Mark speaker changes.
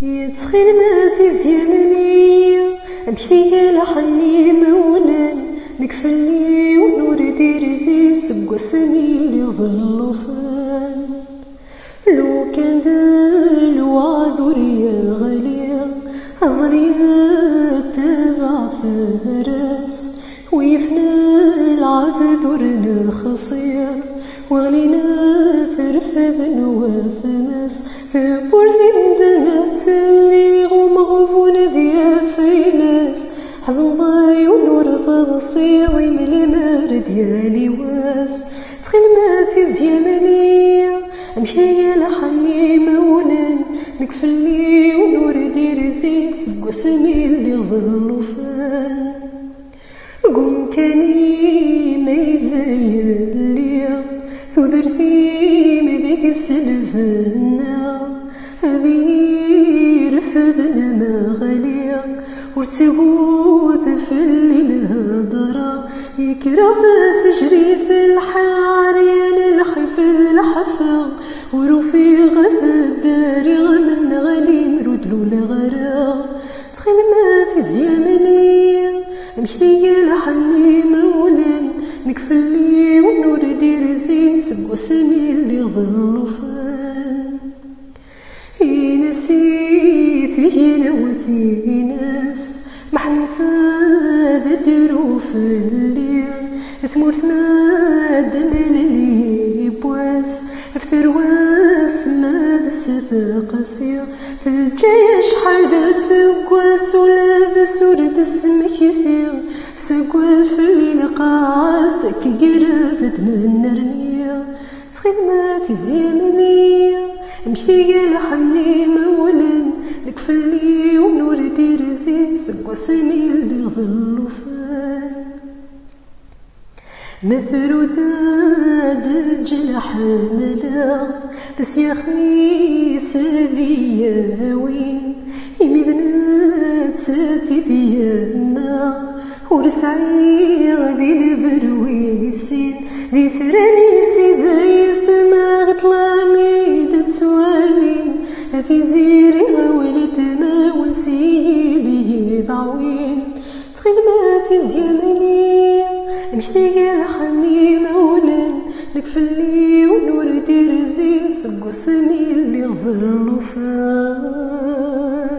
Speaker 1: يتخيل ما في زيانني أمشي لحني مولان مكفلي ونور ديرزي سقوا سني اللي ظلوا فان لو كان دلو عذوريا غالية أزريا تبع فراس ويفنى العذور نخصير وغلينا ثرفذ نواثماس ثبور ذندلنا تسلي ومغفون ذيا فيناس حزن ضاي ونور تغصيعي من المار ديالي واس تخيل ما في زيامنية أمشي لحني مولان مكفلي ونور ديرزي سقوا سمي اللي ظلوا فان قوم كاني ما يليا ثودرتي مذيك السلفنا هذي رفدنا ما غالية ورتبوث في الليل هضرة يكره فجري في الحارين الحفظ الحفا ورفيق الدار غمن غني مرود لولا غرا تخيل ما في زيامنية أمشي لحني مولان مكفلي ونور ديرزي سقوا سمي اللي ظلوا فان نسيت ينوثي ناس محنفة دروف الليل ثمورت ما دمل اللي بواس فترواس ما دست قاسية فجاي شحال سقواس ولا بسورة السمكية سقواس في الليل قاسك قرابت من الرمية تخيل ما في زيامنية أمشي لحني مولان نكفلي ونور ديرزي سقوا سمي اللي ظلوا فان مثرودة الجلح ملا بس يا خي سبيا وين يمدنا تسافي بيما ورسعي غادي الفرويسين ذي فرانيسي ذايث ما غطلامي دتسوالين هذي زيري غولت ما ونسيلي ضعوين تخيل ما في زيامنية أمشي لحني مولان نكفلي ونور ديرزي سقوا سمي اللي ظلوا فان.